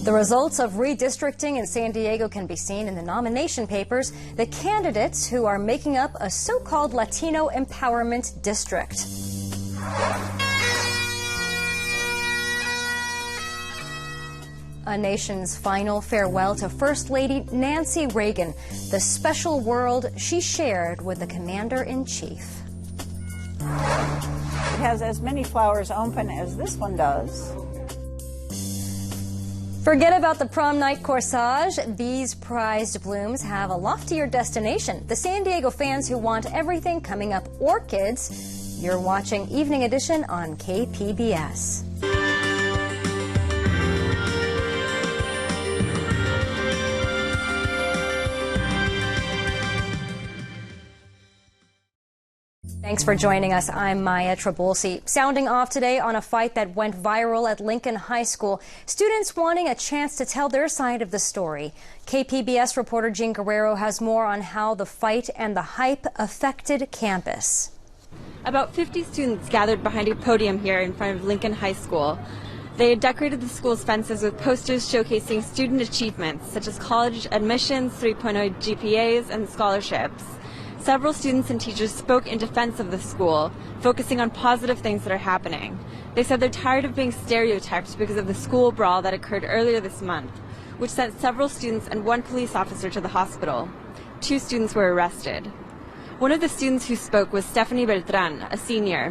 The results of redistricting in San Diego can be seen in the nomination papers, the candidates who are making up a so-called Latino empowerment district. A nation's final farewell to First Lady Nancy Reagan, the special world she shared with the Commander-in-Chief. It has as many flowers open as this one does. Forget about the prom night corsage. These prized blooms have a loftier destination. The San Diego fans who want everything coming up orchids. You're watching Evening Edition on KPBS. Thanks for joining us. I'm Maya Trabulsi. Sounding off today on a fight that went viral at Lincoln High School. Students wanting a chance to tell their side of the story. KPBS reporter Jean Guerrero has more on how the fight and the hype affected campus. About 50 students gathered behind a podium here in front of Lincoln High School. They had decorated the school's fences with posters showcasing student achievements, such as college admissions, 3.0 GPAs, and scholarships. Several students and teachers spoke in defense of the school, focusing on positive things that are happening. They said they're tired of being stereotyped because of the school brawl that occurred earlier this month, which sent several students and one police officer to the hospital. 2 students were arrested. One of the students who spoke was Stephanie Beltran, a senior.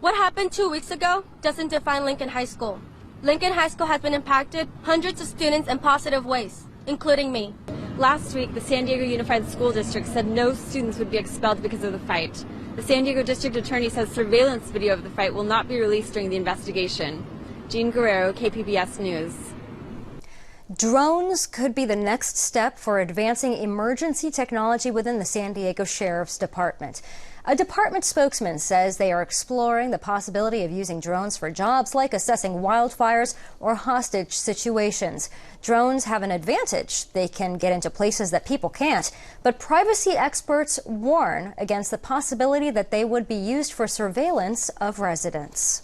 What happened 2 weeks ago doesn't define Lincoln High School. Lincoln High School has been impacted hundreds of students in positive ways, including me. Last week, the San Diego Unified School District said no students would be expelled because of the fight. The San Diego District Attorney says surveillance video of the fight will not be released during the investigation. Jean Guerrero, KPBS News. Drones could be the next step for advancing emergency technology within the San Diego Sheriff's Department. A department spokesman says they are exploring the possibility of using drones for jobs like assessing wildfires or hostage situations. Drones have an advantage. They can get into places that people can't. But privacy experts warn against the possibility that they would be used for surveillance of residents.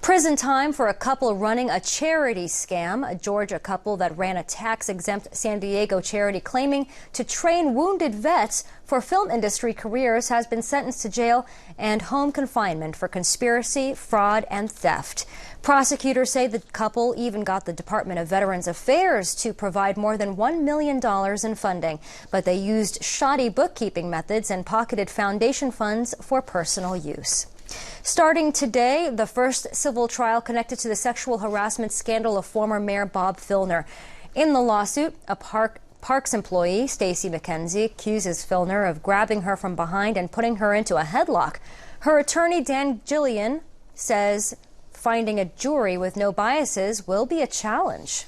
Prison time for a couple running a charity scam. A Georgia couple that ran a tax-exempt San Diego charity claiming to train wounded vets for film industry careers has been sentenced to jail and home confinement for conspiracy, fraud, and theft. Prosecutors say the couple even got the Department of Veterans Affairs to provide more than $1 million in funding, but they used shoddy bookkeeping methods and pocketed foundation funds for personal use. Starting today, the first civil trial connected to the sexual harassment scandal of former Mayor Bob Filner. In the lawsuit, a Parks employee, Stacy McKenzie, accuses Filner of grabbing her from behind and putting her into a headlock. Her attorney, Dan Gillian, says finding a jury with no biases will be a challenge.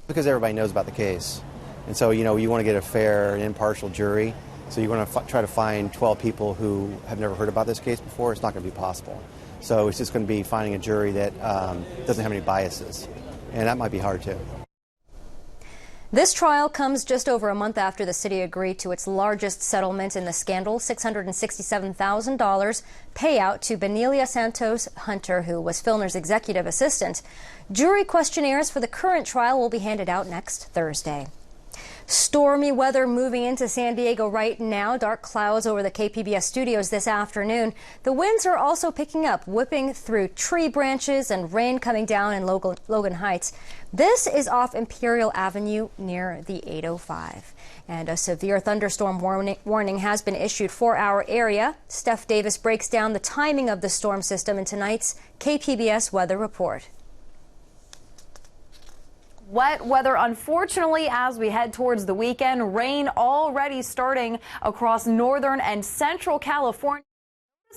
Because everybody knows about the case. And so, you want to get a fair and impartial jury. So you're going to try to find 12 people who have never heard about this case before. It's not going to be possible. So it's just going to be finding a jury that doesn't have any biases. And that might be hard, too. This trial comes just over a month after the city agreed to its largest settlement in the scandal, $667,000 payout to Benelia Santos Hunter, who was Filner's executive assistant. Jury questionnaires for the current trial will be handed out next Thursday. Stormy weather moving into San Diego right now. Dark clouds over the KPBS studios this afternoon. The winds are also picking up, whipping through tree branches and rain coming down in Logan Heights. This is off Imperial Avenue near the 805. And a severe thunderstorm warning has been issued for our area. Steph Davis breaks down the timing of the storm system in tonight's KPBS weather report. Wet weather, unfortunately, as we head towards the weekend. Rain already starting across northern and central California.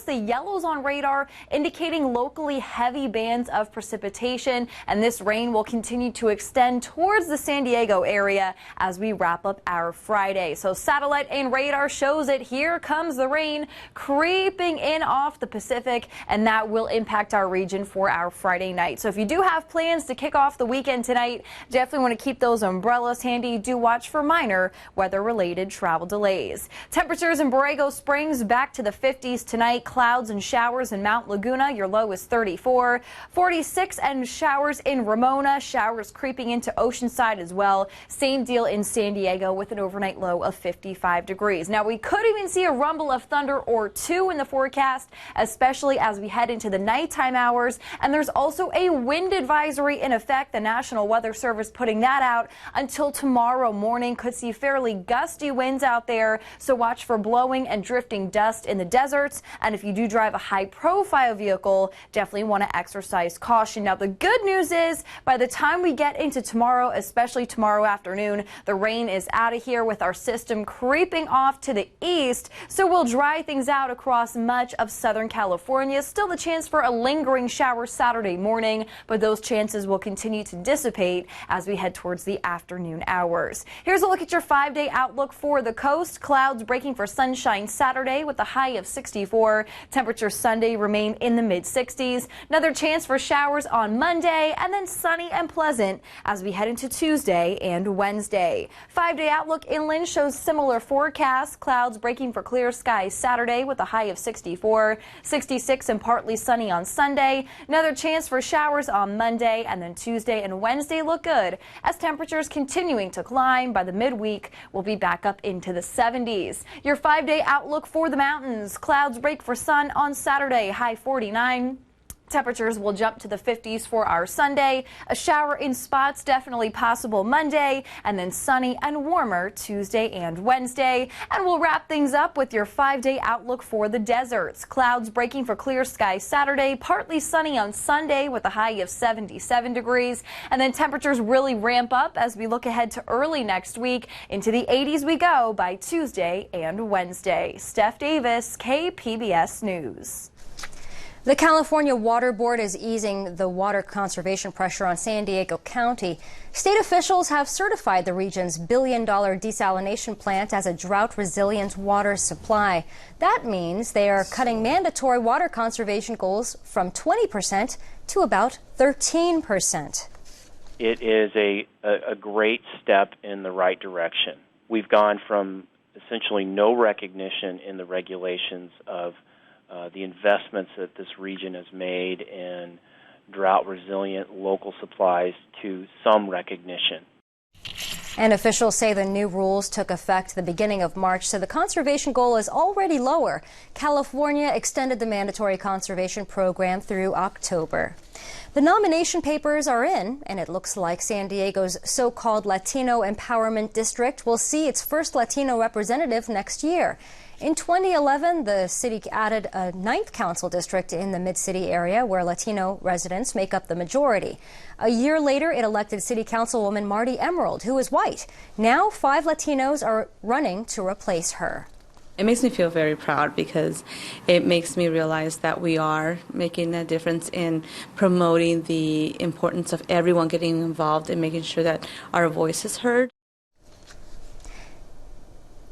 The yellows on radar indicating locally heavy bands of precipitation, and this rain will continue to extend towards the San Diego area as we wrap up our Friday. So satellite and radar shows it. Here comes the rain creeping in off the Pacific, and that will impact our region for our Friday night. So if you do have plans to kick off the weekend tonight, definitely want to keep those umbrellas handy. Do watch for minor weather-related travel delays. Temperatures in Borrego Springs back to the 50s tonight. tonight. Clouds and showers in Mount Laguna. Your low is 34. 46 and showers in Ramona. Showers creeping into Oceanside as well. Same deal in San Diego with an overnight low of 55 degrees. Now, we could even see a rumble of thunder or two in the forecast, especially as we head into the nighttime hours. And there's also a wind advisory in effect. The National Weather Service putting that out until tomorrow morning. Could see fairly gusty winds out there, so watch for blowing and drifting dust in the deserts. And if you do drive a high-profile vehicle, definitely want to exercise caution. Now, the good news is by the time we get into tomorrow, especially tomorrow afternoon, the rain is out of here with our system creeping off to the east, so we'll dry things out across much of Southern California. Still the chance for a lingering shower Saturday morning, but those chances will continue to dissipate as we head towards the afternoon hours. Here's a look at your 5-day outlook for the coast. Clouds breaking for sunshine Saturday with a high of 64. Temperatures Sunday remain in the mid-60s. Another chance for showers on Monday, and then sunny and pleasant as we head into Tuesday and Wednesday. 5-day outlook inland shows similar forecasts. Clouds breaking for clear skies Saturday with a high of 64. 66 and partly sunny on Sunday. Another chance for showers on Monday, and then Tuesday and Wednesday look good as temperatures continuing to climb. By the midweek, we'll be back up into the 70s. Your 5-day outlook for the mountains. Clouds break for sun on Saturday, high 49. Temperatures will jump to the 50s for our Sunday. A shower in spots definitely possible Monday, and then sunny and warmer Tuesday and Wednesday. And we'll wrap things up with your 5-day outlook for the deserts. Clouds breaking for clear skies Saturday, partly sunny on Sunday with a high of 77 degrees. And then temperatures really ramp up as we look ahead to early next week. Into the 80s we go by Tuesday and Wednesday. Steph Davis, KPBS News. The California Water Board is easing the water conservation pressure on San Diego County. State officials have certified the region's billion-dollar desalination plant as a drought-resilient water supply. That means they are cutting mandatory water conservation goals from 20% to about 13%. It is a great step in the right direction. We've gone from essentially no recognition in the regulations of the investments that this region has made in drought-resilient local supplies to some recognition. And officials say the new rules took effect the beginning of March, so the conservation goal is already lower. California extended the mandatory conservation program through October. The nomination papers are in, and it looks like San Diego's so-called Latino Empowerment District will see its first Latino representative next year. In 2011, the city added a 9th council district in the Mid-City area where Latino residents make up the majority. A year later, it elected City Councilwoman Marty Emerald, who is white. Now, 5 Latinos are running to replace her. It makes me feel very proud because it makes me realize that we are making a difference in promoting the importance of everyone getting involved and making sure that our voice is heard.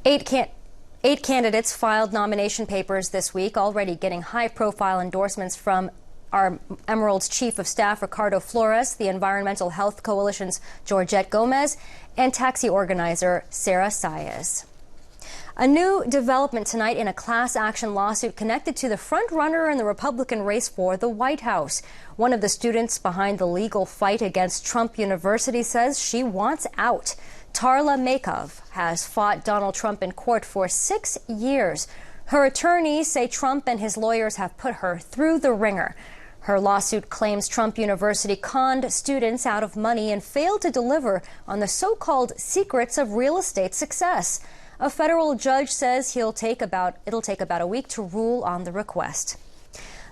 8 candidates filed nomination papers this week, already getting high-profile endorsements from our Emerald's Chief of Staff, Ricardo Flores, the Environmental Health Coalition's Georgette Gomez, and taxi organizer Sarah Saez. A new development tonight in a class action lawsuit connected to the front-runner in the Republican race for the White House. One of the students behind the legal fight against Trump University says she wants out. Tarla Makov has fought Donald Trump in court for 6 years. Her attorneys say Trump and his lawyers have put her through the ringer. Her lawsuit claims Trump University conned students out of money and failed to deliver on the so-called secrets of real estate success. A federal judge says it'll take about a week to rule on the request.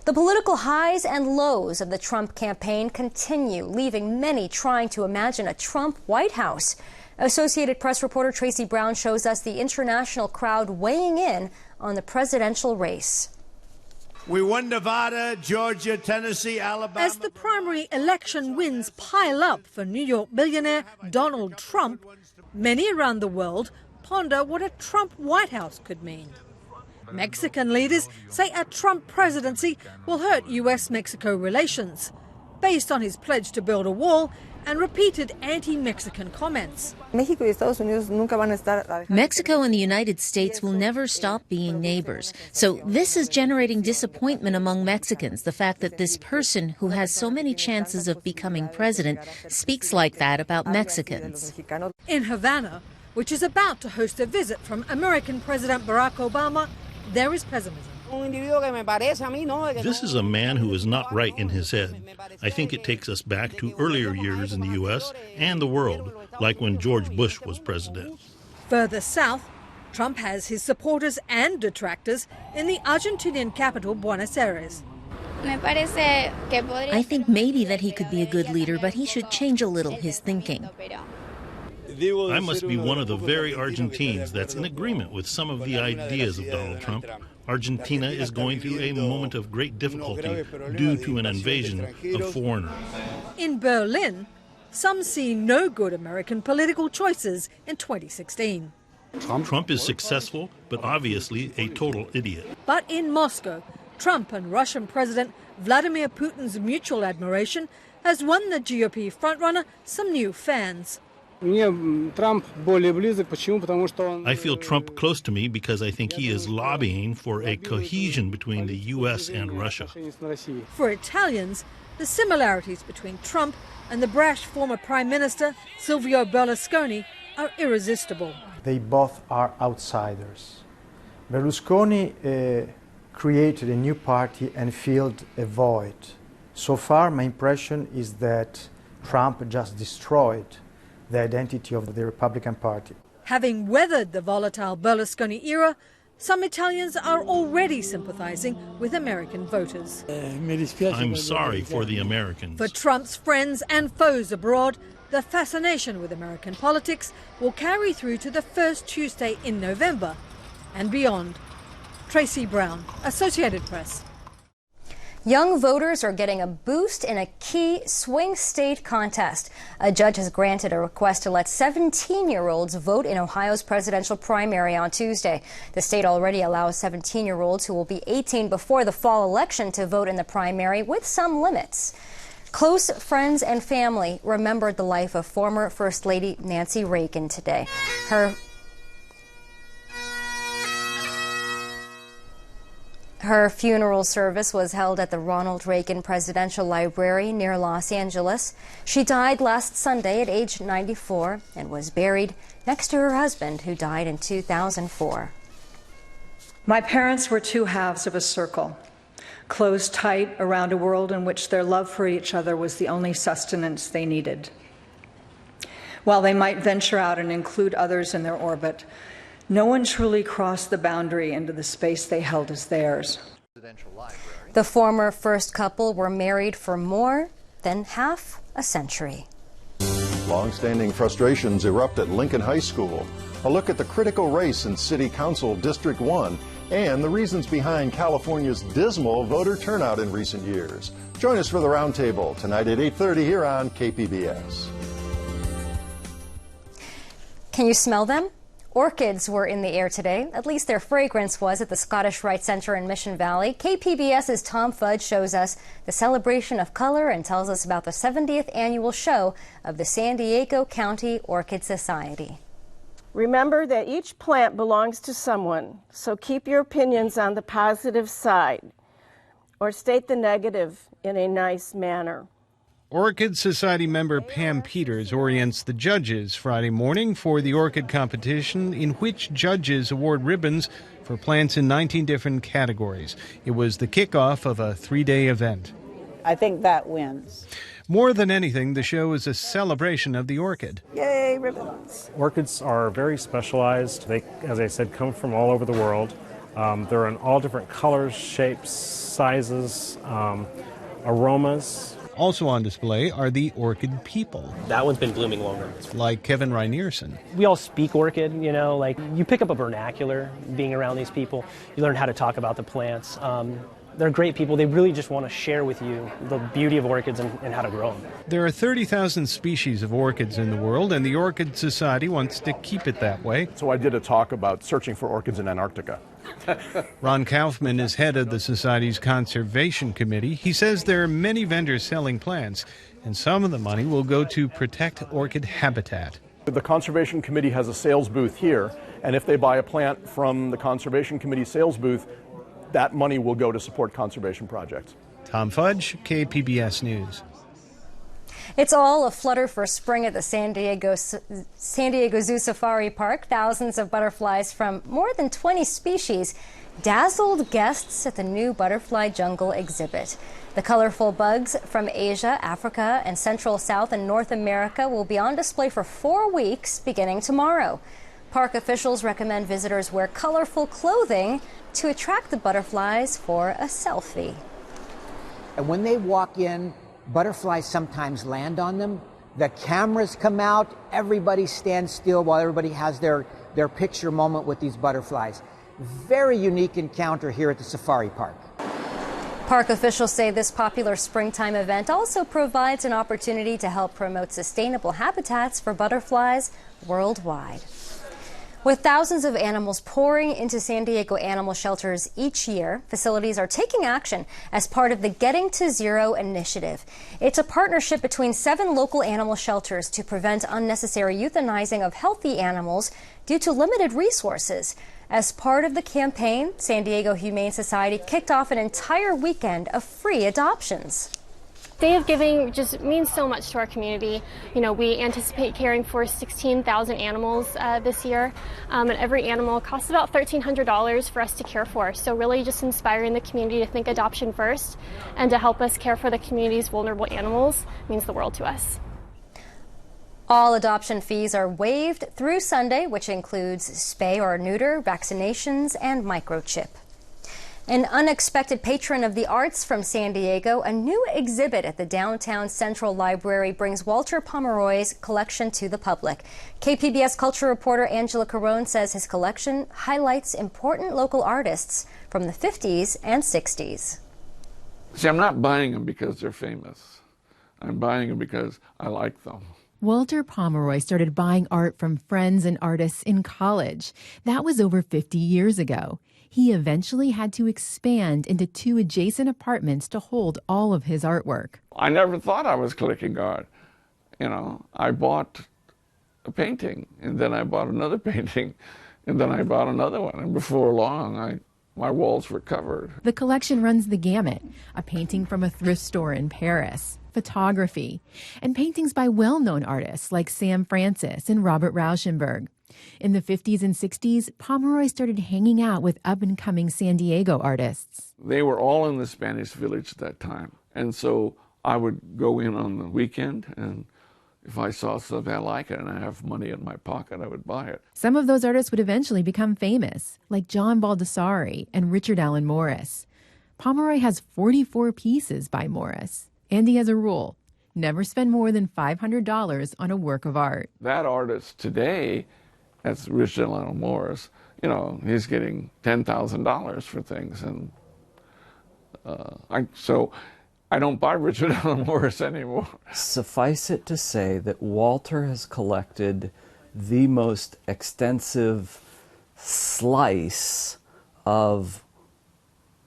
The political highs and lows of the Trump campaign continue, leaving many trying to imagine a Trump White House. Associated Press reporter Tracy Brown shows us the international crowd weighing in on the presidential race. We won Nevada, Georgia, Tennessee, Alabama. As the primary election wins pile up for New York billionaire Donald Trump, many around the world ponder what a Trump White House could mean. Mexican leaders say a Trump presidency will hurt U.S.-Mexico relations. based on his pledge to build a wall and repeated anti-Mexican comments. Mexico and the United States will never stop being neighbors. So this is generating disappointment among Mexicans, the fact that this person who has so many chances of becoming president speaks like that about Mexicans. In Havana, which is about to host a visit from American President Barack Obama, there is pessimism. This is a man who is not right in his head. I think it takes us back to earlier years in the U.S. and the world, like when George Bush was president. Further south, Trump has his supporters and detractors in the Argentinian capital, Buenos Aires. I think maybe that he could be a good leader, but he should change a little his thinking. I must be one of the very Argentines that's in agreement with some of the ideas of Donald Trump. Argentina is going through a moment of great difficulty due to an invasion of foreigners. In Berlin, some see no good American political choices in 2016. Trump is successful, but obviously a total idiot. But in Moscow, Trump and Russian President Vladimir Putin's mutual admiration has won the GOP frontrunner some new fans. I feel Trump close to me because I think he is lobbying for a cohesion between the U.S. and Russia. For Italians, the similarities between Trump and the brash former Prime Minister Silvio Berlusconi are irresistible. They both are outsiders. Berlusconi created a new party and filled a void. So far, my impression is that Trump just destroyed the identity of the Republican Party. Having weathered the volatile Berlusconi era, some Italians are already sympathizing with American voters. I'm sorry for the Americans. For Trump's friends and foes abroad, the fascination with American politics will carry through to the first Tuesday in November and beyond. Tracy Brown, Associated Press. Young voters are getting a boost in a key swing state contest. A judge has granted a request to let 17-year-olds vote in Ohio's presidential primary on Tuesday. The state already allows 17-year-olds who will be 18 before the fall election to vote in the primary with some limits. Close friends and family remembered the life of former First Lady Nancy Reagan today. Her funeral service was held at the Ronald Reagan Presidential Library near Los Angeles. She died last Sunday at age 94 and was buried next to her husband, who died in 2004. My parents were two halves of a circle, closed tight around a world in which their love for each other was the only sustenance they needed. While they might venture out and include others in their orbit, no one truly crossed the boundary into the space they held as theirs. The former first couple were married for more than half a century. Long-standing frustrations erupt at Lincoln High School. A look at the critical race in City Council District 1 and the reasons behind California's dismal voter turnout in recent years. Join us for the roundtable tonight at 8:30 here on KPBS. Can you smell them? Orchids were in the air today. At least their fragrance was at the Scottish Rite Center in Mission Valley. KPBS's Tom Fudge shows us the celebration of color and tells us about the 70th annual show of the San Diego County Orchid Society. Remember that each plant belongs to someone, so keep your opinions on the positive side or state the negative in a nice manner. Orchid Society member Pam Peters orients the judges Friday morning for the orchid competition, in which judges award ribbons for plants in 19 different categories. It was the kickoff of a 3-day event. I think that wins. More than anything, the show is a celebration of the orchid. Yay, ribbons. Orchids are very specialized. They, as I said, come from all over the world. They're in all different colors, shapes, sizes, aromas. Also on display are the orchid people. That one's been blooming longer. Like Kevin Reinierson. We all speak orchid, you know, like you pick up a vernacular being around these people. You learn how to talk about the plants. They're great people. They really just want to share with you the beauty of orchids and how to grow them. There are 30,000 species of orchids in the world, and the Orchid Society wants to keep it that way. So I did a talk about searching for orchids in Antarctica. Ron Kaufman is head of the Society's Conservation Committee. He says there are many vendors selling plants, and some of the money will go to protect orchid habitat. The Conservation Committee has a sales booth here, and if they buy a plant from the Conservation Committee sales booth, that money will go to support conservation projects. Tom Fudge, KPBS News. It's all a flutter for spring at the San Diego Zoo Safari Park. Thousands of butterflies from more than 20 species dazzled guests at the new Butterfly Jungle exhibit. The colorful bugs from Asia, Africa, and Central, South, and North America will be on display for 4 weeks beginning tomorrow. Park officials recommend visitors wear colorful clothing to attract the butterflies for a selfie. And when they walk in, butterflies sometimes land on them. The cameras come out, everybody stands still while everybody has their picture moment with these butterflies. Very unique encounter here at the Safari Park. Park officials say this popular springtime event also provides an opportunity to help promote sustainable habitats for butterflies worldwide. With thousands of animals pouring into San Diego animal shelters each year, facilities are taking action as part of the Getting to Zero initiative. It's a partnership between 7 local animal shelters to prevent unnecessary euthanizing of healthy animals due to limited resources. As part of the campaign, San Diego Humane Society kicked off an entire weekend of free adoptions. Day of Giving just means so much to our community. You know, we anticipate caring for 16,000 animals this year, and every animal costs about $1,300 for us to care for. So really just inspiring the community to think adoption first and to help us care for the community's vulnerable animals means the world to us. All adoption fees are waived through Sunday, which includes spay or neuter, vaccinations, and microchip. An unexpected patron of the arts from San Diego, a new exhibit at the Downtown Central Library brings Walter Pomeroy's collection to the public. KPBS culture reporter Angela Carone says his collection highlights important local artists from the 50s and 60s. See, I'm not buying them because they're famous. I'm buying them because I like them. Walter Pomeroy started buying art from friends and artists in college. That was over 50 years ago. He eventually had to expand into 2 adjacent apartments to hold all of his artwork. I never thought I was collecting art. You know, I bought a painting, and then I bought another painting, and then I bought another one. And before long, my walls were covered. The collection runs the gamut: a painting from a thrift store in Paris, photography, and paintings by well-known artists like Sam Francis and Robert Rauschenberg. In the 50s and 60s, Pomeroy started hanging out with up-and-coming San Diego artists. They were all in the Spanish Village at that time. And so I would go in on the weekend, and if I saw something I like it and I have money in my pocket, I would buy it. Some of those artists would eventually become famous, like John Baldessari and Richard Allen Morris. Pomeroy has 44 pieces by Morris, and he has a rule: never spend more than $500 on a work of art. That artist today, that's Richard Allen Morris, you know, he's getting $10,000 for things. And so I don't buy Richard Allen Morris anymore. Suffice it to say that Walter has collected the most extensive slice of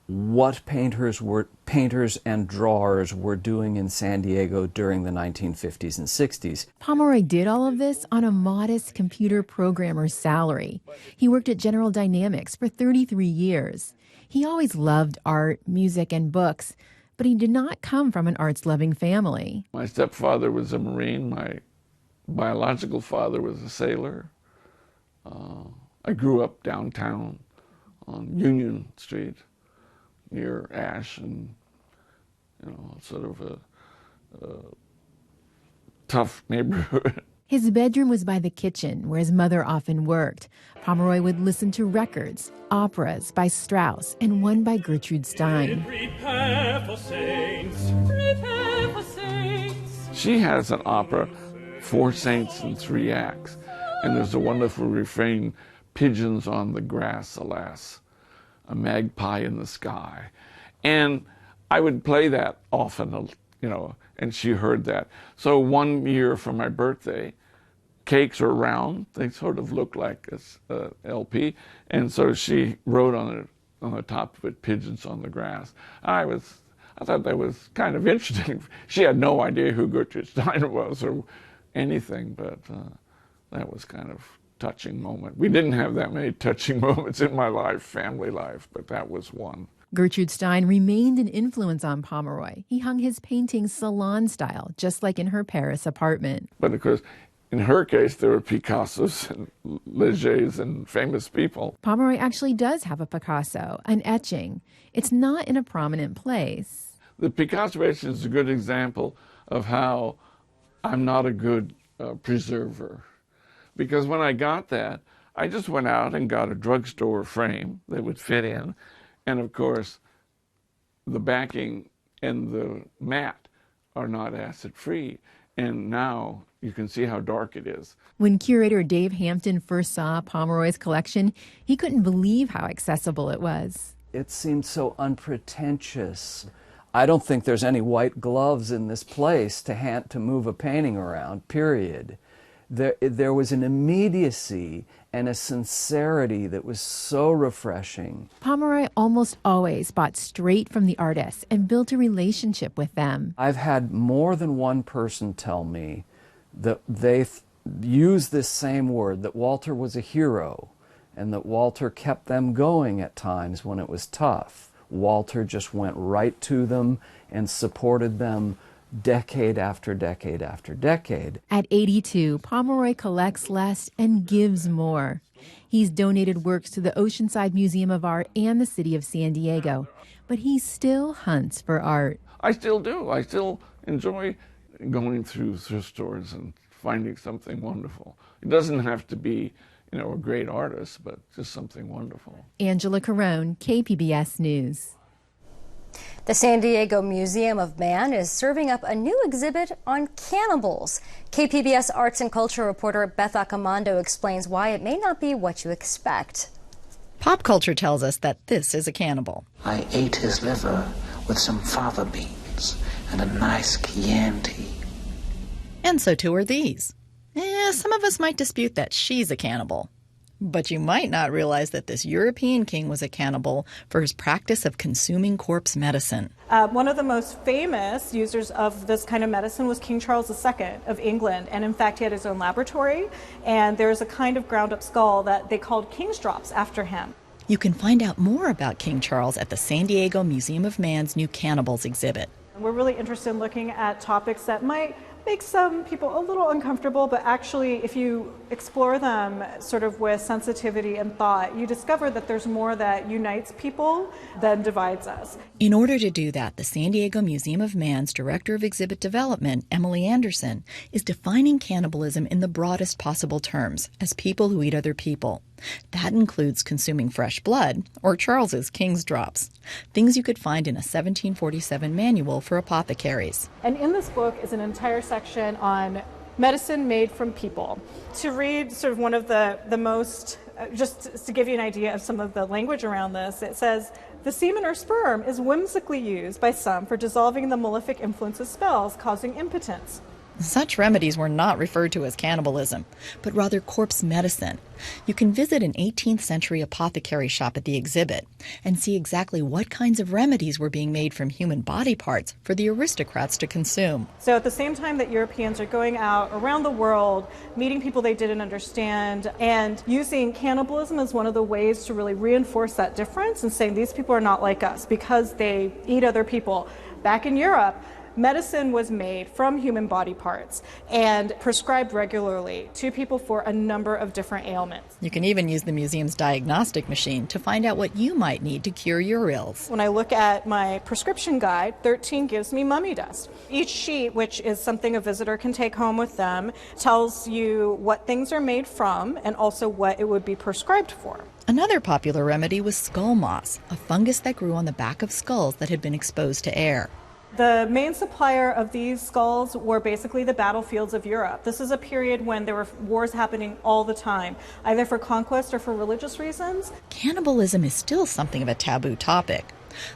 what painters and drawers were doing in San Diego during the 1950s and 60s. Pomeroy did all of this on a modest computer programmer's salary. He worked at General Dynamics for 33 years. He always loved art, music, and books, but he did not come from an arts-loving family. My stepfather was a Marine. My biological father was a sailor. I grew up downtown on Union Street, near Ash, and sort of a tough neighborhood. His bedroom was by the kitchen, where his mother often worked. Pomeroy would listen to records, operas by Strauss, and one by Gertrude Stein. Prepare for saints. Prepare for saints. She has an opera, 4 saints and 3 acts, and there's a wonderful refrain: pigeons on the grass, alas, a magpie in the sky. And I would play that often, and she heard that. So one year for my birthday, cakes are round. They sort of look like a LP. And so she wrote on the top of it, "Pigeons on the Grass." I thought that was kind of interesting. She had no idea who Gertrude Stein was or anything, but that was kind of touching moment. We didn't have that many touching moments in my life, family life, but that was one. Gertrude Stein remained an influence on Pomeroy. He hung his paintings salon style, just like in her Paris apartment. But of course, in her case, there were Picassos and Legers and famous people. Pomeroy actually does have a Picasso, an etching. It's not in a prominent place. The Picasso etching is a good example of how I'm not a good preserver. Because when I got that, I just went out and got a drugstore frame that would fit in. And of course, the backing and the mat are not acid-free. And now you can see how dark it is. When curator Dave Hampton first saw Pomeroy's collection, he couldn't believe how accessible it was. It seemed so unpretentious. I don't think there's any white gloves in this place to move a painting around, period. There was an immediacy and a sincerity that was so refreshing. Pomeroy almost always bought straight from the artists and built a relationship with them. I've had more than one person tell me that they use this same word, that Walter was a hero, and that Walter kept them going at times when it was tough. Walter just went right to them and supported them decade after decade after decade. At 82, Pomeroy collects less and gives more. He's donated works to the Oceanside Museum of Art and the city of San Diego, but he still hunts for art. I still do. I still enjoy going through thrift stores and finding something wonderful. It doesn't have to be, a great artist, but just something wonderful. Angela Carone, KPBS News. The San Diego Museum of Man is serving up a new exhibit on cannibals. KPBS arts and culture reporter Beth Accomando explains why it may not be what you expect. Pop culture tells us that this is a cannibal. I ate his liver with some fava beans and a nice Chianti. And so too are these. Some of us might dispute that she's a cannibal. But you might not realize that this European king was a cannibal for his practice of consuming corpse medicine. One of the most famous users of this kind of medicine was King Charles II of England. And in fact, he had his own laboratory. And there's a kind of ground-up skull that they called King's Drops after him. You can find out more about King Charles at the San Diego Museum of Man's new Cannibals exhibit. We're really interested in looking at topics that might make some people a little uncomfortable, but actually if you explore them sort of with sensitivity and thought, you discover that there's more that unites people than divides us. In order to do that, the San Diego Museum of Man's Director of Exhibit Development, Emily Anderson, is defining cannibalism in the broadest possible terms as people who eat other people. That includes consuming fresh blood, or Charles's King's Drops, things you could find in a 1747 manual for apothecaries. And in this book is an entire section on medicine made from people. To read sort of one of the most, just to give you an idea of some of the language around this, it says, "The semen or sperm is whimsically used by some for dissolving the malefic influence of spells causing impotence." Such remedies were not referred to as cannibalism, but rather corpse medicine. You can visit an 18th century apothecary shop at the exhibit and see exactly what kinds of remedies were being made from human body parts for the aristocrats to consume. So at the same time that Europeans are going out around the world, meeting people they didn't understand, and using cannibalism as one of the ways to really reinforce that difference and saying these people are not like us because they eat other people. Back in Europe, medicine was made from human body parts and prescribed regularly to people for a number of different ailments. You can even use the museum's diagnostic machine to find out what you might need to cure your ills. When I look at my prescription guide, 13 gives me mummy dust. Each sheet, which is something a visitor can take home with them, tells you what things are made from and also what it would be prescribed for. Another popular remedy was skull moss, a fungus that grew on the back of skulls that had been exposed to air. The main supplier of these skulls were basically the battlefields of Europe. This is a period when there were wars happening all the time, either for conquest or for religious reasons. Cannibalism is still something of a taboo topic.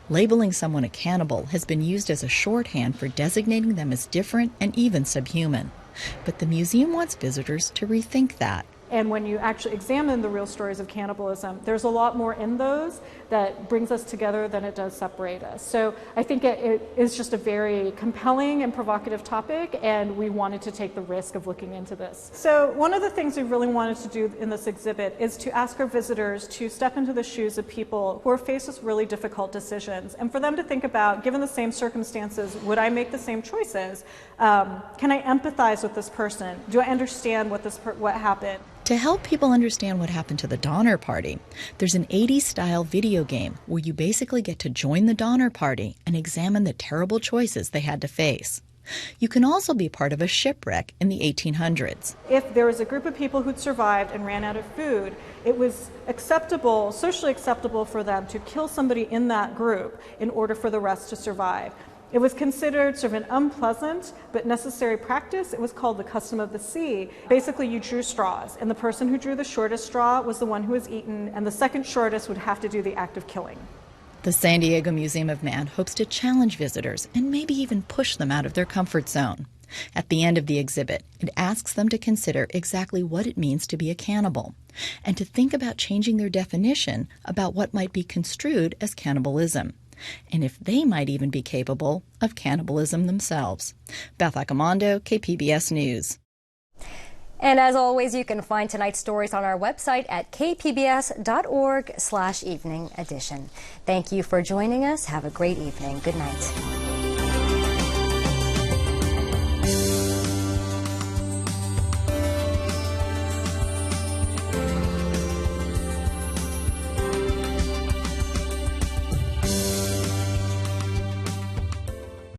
Labeling someone a cannibal has been used as a shorthand for designating them as different and even subhuman. But the museum wants visitors to rethink that. And when you actually examine the real stories of cannibalism, there's a lot more in those that brings us together than it does separate us. So I think it is just a very compelling and provocative topic, and we wanted to take the risk of looking into this. So one of the things we really wanted to do in this exhibit is to ask our visitors to step into the shoes of people who are faced with really difficult decisions, and for them to think about, given the same circumstances, would I make the same choices? Can I empathize with this person? Do I understand what happened? To help people understand what happened to the Donner Party, there's an 80s-style video game where you basically get to join the Donner Party and examine the terrible choices they had to face. You can also be part of a shipwreck in the 1800s. If there was a group of people who'd survived and ran out of food, it was acceptable, socially acceptable for them to kill somebody in that group in order for the rest to survive. It was considered sort of an unpleasant but necessary practice. It was called the custom of the sea. Basically, you drew straws, and the person who drew the shortest straw was the one who was eaten, and the second shortest would have to do the act of killing. The San Diego Museum of Man hopes to challenge visitors and maybe even push them out of their comfort zone. At the end of the exhibit, it asks them to consider exactly what it means to be a cannibal and to think about changing their definition about what might be construed as cannibalism, and if they might even be capable of cannibalism themselves. Beth Accomando, KPBS News. And as always, you can find tonight's stories on our website at kpbs.org/evening edition. Thank you for joining us. Have a great evening. Good night.